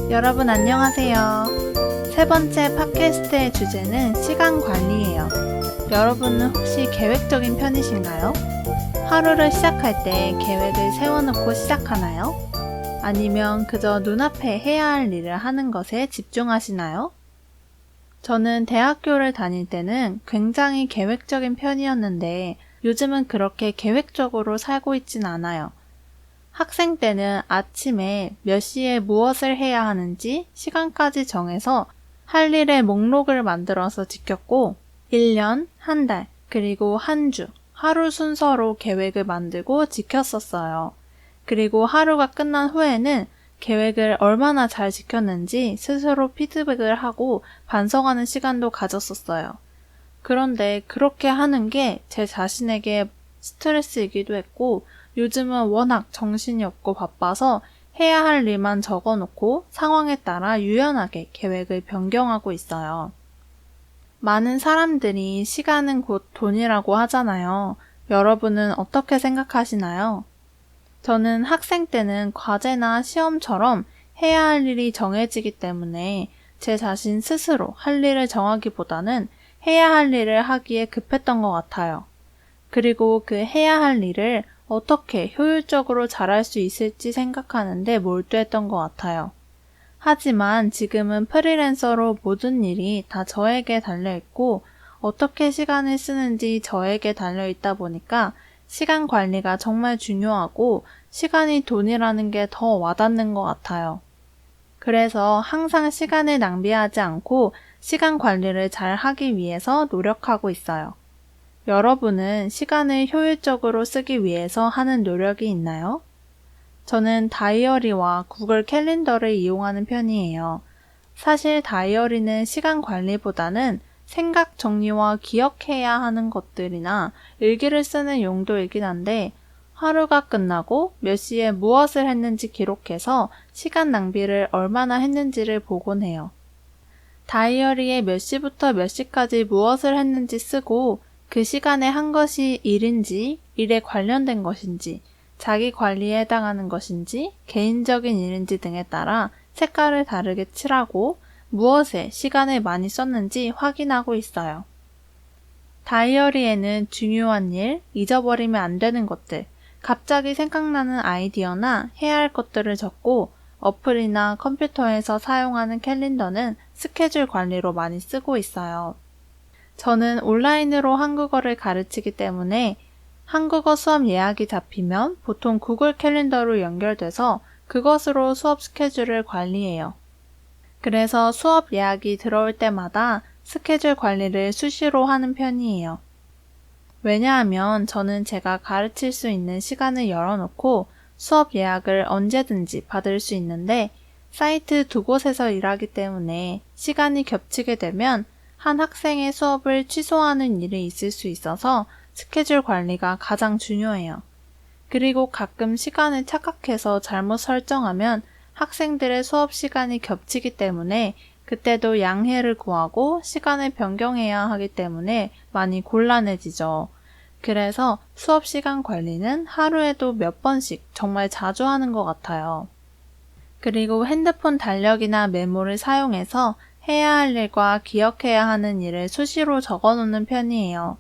여러분 안녕하세요. 세 번째 팟캐스트의 주제는 시간 관리예요. 여러분은 혹시 계획적인 편이신가요? 하루를 시작할 때 계획을 세워놓고 시작하나요? 아니면 그저 눈앞에 해야 할 일을 하는 것에 집중하시나요? 저는 대학교를 다닐 때는 굉장히 계획적인 편이었는데 요즘은 그렇게 계획적으로 살고 있진 않아요. 학생 때는 아침에 몇 시에 무엇을 해야 하는지 시간까지 정해서 할 일의 목록을 만들어서 지켰고 1년, 한 달, 그리고 한 주, 하루 순서로 계획을 만들고 지켰었어요. 그리고 하루가 끝난 후에는 계획을 얼마나 잘 지켰는지 스스로 피드백을 하고 반성하는 시간도 가졌었어요. 그런데 그렇게 하는 게 제 자신에게 스트레스이기도 했고 요즘은 워낙 정신이 없고 바빠서 해야 할 일만 적어놓고 상황에 따라 유연하게 계획을 변경하고 있어요. 많은 사람들이 시간은 곧 돈이라고 하잖아요. 여러분은 어떻게 생각하시나요? 저는 학생 때는 과제나 시험처럼 해야 할 일이 정해지기 때문에 제 자신 스스로 할 일을 정하기보다는 해야 할 일을 하기에 급했던 것 같아요. 그리고 그 해야 할 일을 어떻게 효율적으로 잘할 수 있을지 생각하는데 몰두했던 것 같아요. 하지만 지금은 프리랜서로 모든 일이 다 저에게 달려있고 어떻게 시간을 쓰는지 저에게 달려있다 보니까 시간 관리가 정말 중요하고 시간이 돈이라는 게 더 와닿는 것 같아요. 그래서 항상 시간을 낭비하지 않고 시간 관리를 잘 하기 위해서 노력하고 있어요. 여러분은 시간을 효율적으로 쓰기 위해서 하는 노력이 있나요? 저는 다이어리와 구글 캘린더를 이용하는 편이에요. 사실 다이어리는 시간 관리보다는 생각 정리와 기억해야 하는 것들이나 일기를 쓰는 용도이긴 한데 하루가 끝나고 몇 시에 무엇을 했는지 기록해서 시간 낭비를 얼마나 했는지를 보곤 해요. 다이어리에 몇 시부터 몇 시까지 무엇을 했는지 쓰고 그 시간에 한 것이 일인지, 일에 관련된 것인지, 자기 관리에 해당하는 것인지, 개인적인 일인지 등에 따라 색깔을 다르게 칠하고 무엇에 시간을 많이 썼는지 확인하고 있어요. 다이어리에는 중요한 일, 잊어버리면 안 되는 것들, 갑자기 생각나는 아이디어나 해야 할 것들을 적고 어플이나 컴퓨터에서 사용하는 캘린더는 스케줄 관리로 많이 쓰고 있어요. 저는 온라인으로 한국어를 가르치기 때문에 한국어 수업 예약이 잡히면 보통 구글 캘린더로 연결돼서 그것으로 수업 스케줄을 관리해요. 그래서 수업 예약이 들어올 때마다 스케줄 관리를 수시로 하는 편이에요. 왜냐하면 저는 제가 가르칠 수 있는 시간을 열어놓고 수업 예약을 언제든지 받을 수 있는데 사이트 두 곳에서 일하기 때문에 시간이 겹치게 되면 한 학생의 수업을 취소하는 일이 있을 수 있어서 스케줄 관리가 가장 중요해요. 그리고 가끔 시간을 착각해서 잘못 설정하면 학생들의 수업 시간이 겹치기 때문에 그때도 양해를 구하고 시간을 변경해야 하기 때문에 많이 곤란해지죠. 그래서 수업 시간 관리는 하루에도 몇 번씩 정말 자주 하는 것 같아요. 그리고 핸드폰 달력이나 메모를 사용해서 해야 할 일과 기억해야 하는 일을 수시로 적어놓는 편이에요.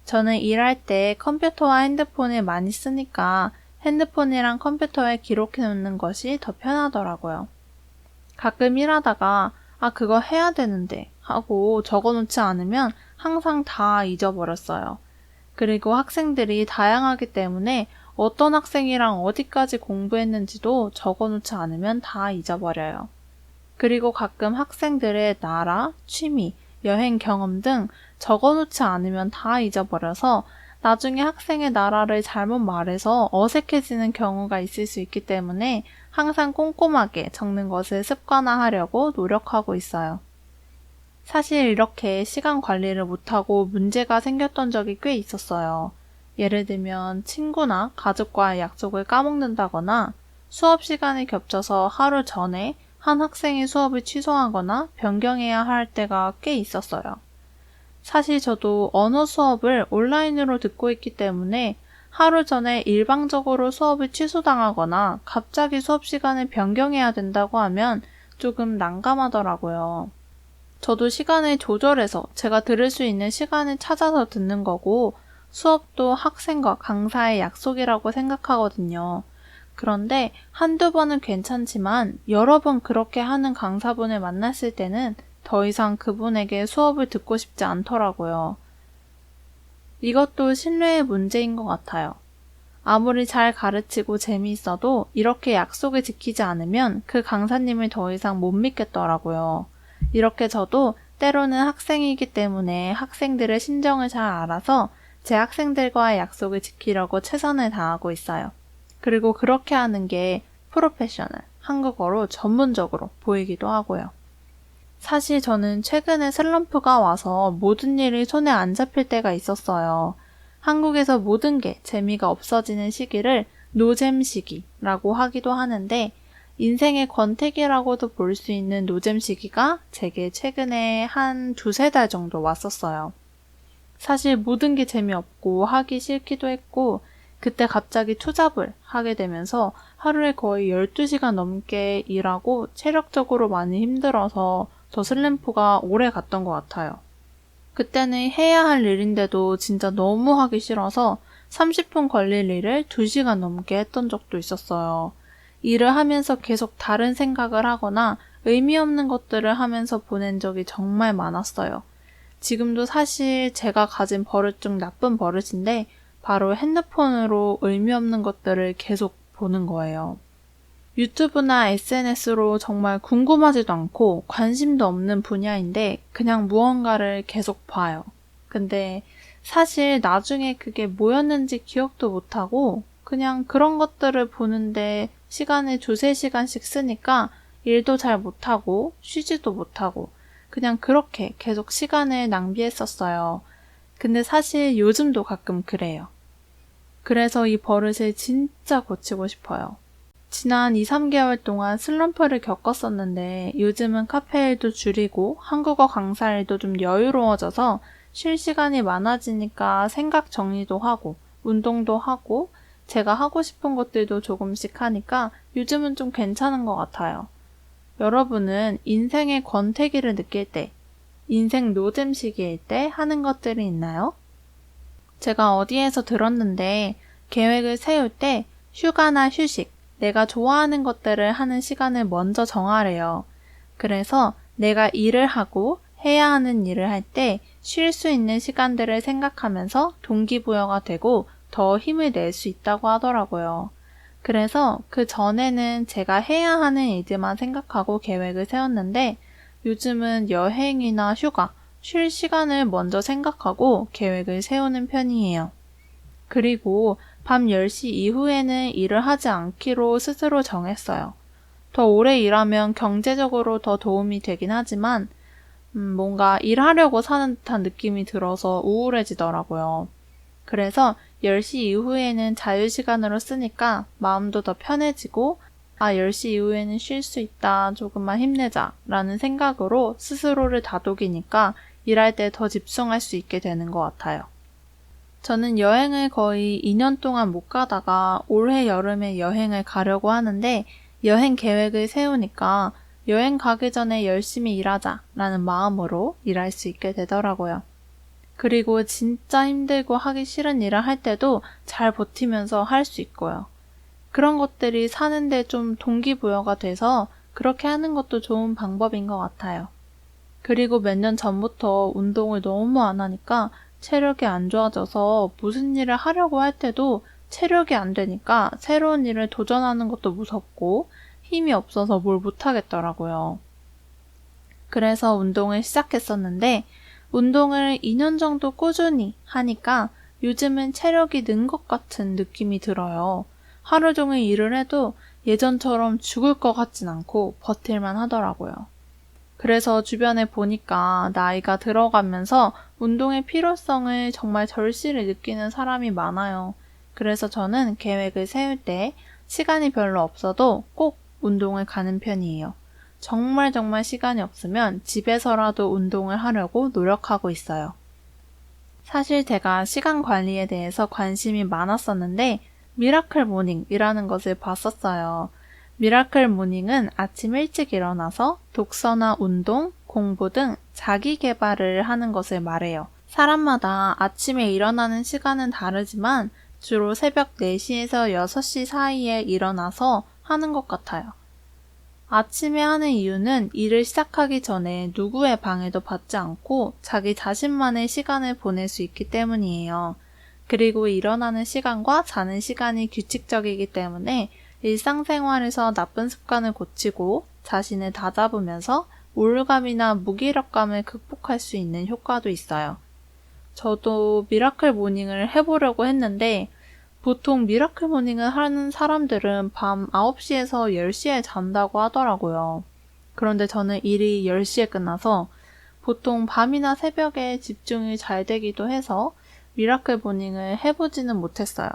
저는 일할 때 컴퓨터와 핸드폰을 많이 쓰니까 핸드폰이랑 컴퓨터에 기록해놓는 것이 더 편하더라고요. 가끔 일하다가 그거 해야 되는데 하고 적어놓지 않으면 항상 다 잊어버렸어요. 그리고 학생들이 다양하기 때문에 어떤 학생이랑 어디까지 공부했는지도 적어놓지 않으면 다 잊어버려요. 그리고 가끔 학생들의 나라, 취미, 여행 경험 등 적어놓지 않으면 다 잊어버려서 나중에 학생의 나라를 잘못 말해서 어색해지는 경우가 있을 수 있기 때문에 항상 꼼꼼하게 적는 것을 습관화하려고 노력하고 있어요. 사실 이렇게 시간 관리를 못하고 문제가 생겼던 적이 꽤 있었어요. 예를 들면 친구나 가족과의 약속을 까먹는다거나 수업 시간이 겹쳐서 하루 전에 한 학생이 수업을 취소하거나 변경해야 할 때가 꽤 있었어요. 사실 저도 언어 수업을 온라인으로 듣고 있기 때문에 하루 전에 일방적으로 수업을 취소당하거나 갑자기 수업 시간을 변경해야 된다고 하면 조금 난감하더라고요. 저도 시간을 조절해서 제가 들을 수 있는 시간을 찾아서 듣는 거고 수업도 학생과 강사의 약속이라고 생각하거든요. 그런데 한두 번은 괜찮지만 여러 번 그렇게 하는 강사분을 만났을 때는 더 이상 그분에게 수업을 듣고 싶지 않더라고요. 이것도 신뢰의 문제인 것 같아요. 아무리 잘 가르치고 재미있어도 이렇게 약속을 지키지 않으면 그 강사님을 더 이상 못 믿겠더라고요. 이렇게 저도 때로는 학생이기 때문에 학생들의 심정을 잘 알아서 제 학생들과의 약속을 지키려고 최선을 다하고 있어요. 그리고 그렇게 하는 게 프로페셔널, 한국어로 전문적으로 보이기도 하고요. 사실 저는 최근에 슬럼프가 와서 모든 일이 손에 안 잡힐 때가 있었어요. 한국에서 모든 게 재미가 없어지는 시기를 노잼 시기라고 하기도 하는데 인생의 권태기라고도 볼 수 있는 노잼 시기가 제게 최근에 한 두세 달 정도 왔었어요. 사실 모든 게 재미없고 하기 싫기도 했고 그때 갑자기 투잡을 하게 되면서 하루에 거의 12시간 넘게 일하고 체력적으로 많이 힘들어서 저 슬럼프가 오래 갔던 것 같아요. 그때는 해야 할 일인데도 진짜 너무 하기 싫어서 30분 걸릴 일을 2시간 넘게 했던 적도 있었어요. 일을 하면서 계속 다른 생각을 하거나 의미 없는 것들을 하면서 보낸 적이 정말 많았어요. 지금도 사실 제가 가진 버릇 중 나쁜 버릇인데 바로 핸드폰으로 의미 없는 것들을 계속 보는 거예요. 유튜브나 SNS로 정말 궁금하지도 않고 관심도 없는 분야인데 그냥 무언가를 계속 봐요. 근데 사실 나중에 그게 뭐였는지 기억도 못하고 그냥 그런 것들을 보는데 시간을 2-3시간씩 쓰니까 일도 잘 못하고 쉬지도 못하고 그냥 그렇게 계속 시간을 낭비했었어요. 근데 사실 요즘도 가끔 그래요. 그래서 이 버릇을 진짜 고치고 싶어요. 지난 2-3개월 동안 슬럼프를 겪었었는데 요즘은 카페 일도 줄이고 한국어 강사 일도 좀 여유로워져서 쉴 시간이 많아지니까 생각 정리도 하고 운동도 하고 제가 하고 싶은 것들도 조금씩 하니까 요즘은 좀 괜찮은 것 같아요. 여러분은 인생의 권태기를 느낄 때, 인생 노잼 시기일 때 하는 것들이 있나요? 제가 어디에서 들었는데 계획을 세울 때 휴가나 휴식, 내가 좋아하는 것들을 하는 시간을 먼저 정하래요. 그래서 내가 일을 하고 해야 하는 일을 할 때 쉴 수 있는 시간들을 생각하면서 동기부여가 되고 더 힘을 낼 수 있다고 하더라고요. 그래서 그 전에는 제가 해야 하는 일들만 생각하고 계획을 세웠는데 요즘은 여행이나 휴가, 쉴 시간을 먼저 생각하고 계획을 세우는 편이에요. 그리고 밤 10시 이후에는 일을 하지 않기로 스스로 정했어요. 더 오래 일하면 경제적으로 더 도움이 되긴 하지만 뭔가 일하려고 사는 듯한 느낌이 들어서 우울해지더라고요. 그래서 10시 이후에는 자유시간으로 쓰니까 마음도 더 편해지고 10시 이후에는 쉴 수 있다, 조금만 힘내자 라는 생각으로 스스로를 다독이니까 일할 때 더 집중할 수 있게 되는 것 같아요. 저는 여행을 거의 2년 동안 못 가다가 올해 여름에 여행을 가려고 하는데 여행 계획을 세우니까 여행 가기 전에 열심히 일하자라는 마음으로 일할 수 있게 되더라고요. 그리고 진짜 힘들고 하기 싫은 일을 할 때도 잘 버티면서 할 수 있고요. 그런 것들이 사는데 좀 동기부여가 돼서 그렇게 하는 것도 좋은 방법인 것 같아요. 그리고 몇 년 전부터 운동을 너무 안 하니까 체력이 안 좋아져서 무슨 일을 하려고 할 때도 체력이 안 되니까 새로운 일을 도전하는 것도 무섭고 힘이 없어서 뭘 못하겠더라고요. 그래서 운동을 시작했었는데 운동을 2년 정도 꾸준히 하니까 요즘은 체력이 는 것 같은 느낌이 들어요. 하루 종일 일을 해도 예전처럼 죽을 것 같진 않고 버틸만 하더라고요. 그래서 주변에 보니까 나이가 들어가면서 운동의 필요성을 정말 절실히 느끼는 사람이 많아요. 그래서 저는 계획을 세울 때 시간이 별로 없어도 꼭 운동을 가는 편이에요. 정말 시간이 없으면 집에서라도 운동을 하려고 노력하고 있어요. 사실 제가 시간 관리에 대해서 관심이 많았었는데 미라클 모닝이라는 것을 봤었어요. 미라클 모닝은 아침 일찍 일어나서 독서나 운동, 공부 등 자기 개발을 하는 것을 말해요. 사람마다 아침에 일어나는 시간은 다르지만 주로 새벽 4시에서 6시 사이에 일어나서 하는 것 같아요. 아침에 하는 이유는 일을 시작하기 전에 누구의 방해도 받지 않고 자기 자신만의 시간을 보낼 수 있기 때문이에요. 그리고 일어나는 시간과 자는 시간이 규칙적이기 때문에 일상생활에서 나쁜 습관을 고치고 자신을 다잡으면서 우울감이나 무기력감을 극복할 수 있는 효과도 있어요. 저도 미라클 모닝을 해보려고 했는데 보통 미라클 모닝을 하는 사람들은 밤 9시에서 10시에 잔다고 하더라고요. 그런데 저는 일이 10시에 끝나서 보통 밤이나 새벽에 집중이 잘 되기도 해서 미라클 모닝을 해보지는 못했어요.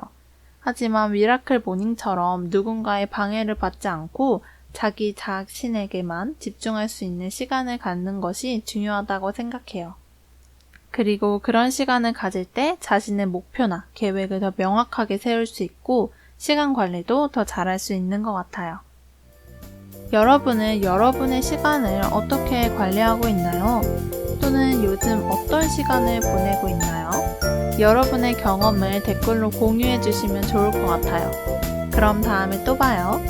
하지만 미라클 모닝처럼 누군가의 방해를 받지 않고 자기 자신에게만 집중할 수 있는 시간을 갖는 것이 중요하다고 생각해요. 그리고 그런 시간을 가질 때 자신의 목표나 계획을 더 명확하게 세울 수 있고 시간 관리도 더 잘할 수 있는 것 같아요. 여러분은 여러분의 시간을 어떻게 관리하고 있나요? 또는 요즘 어떤 시간을 보내고 있나요? 여러분의 경험을 댓글로 공유해 주시면 좋을 것 같아요. 그럼 다음에 또 봐요.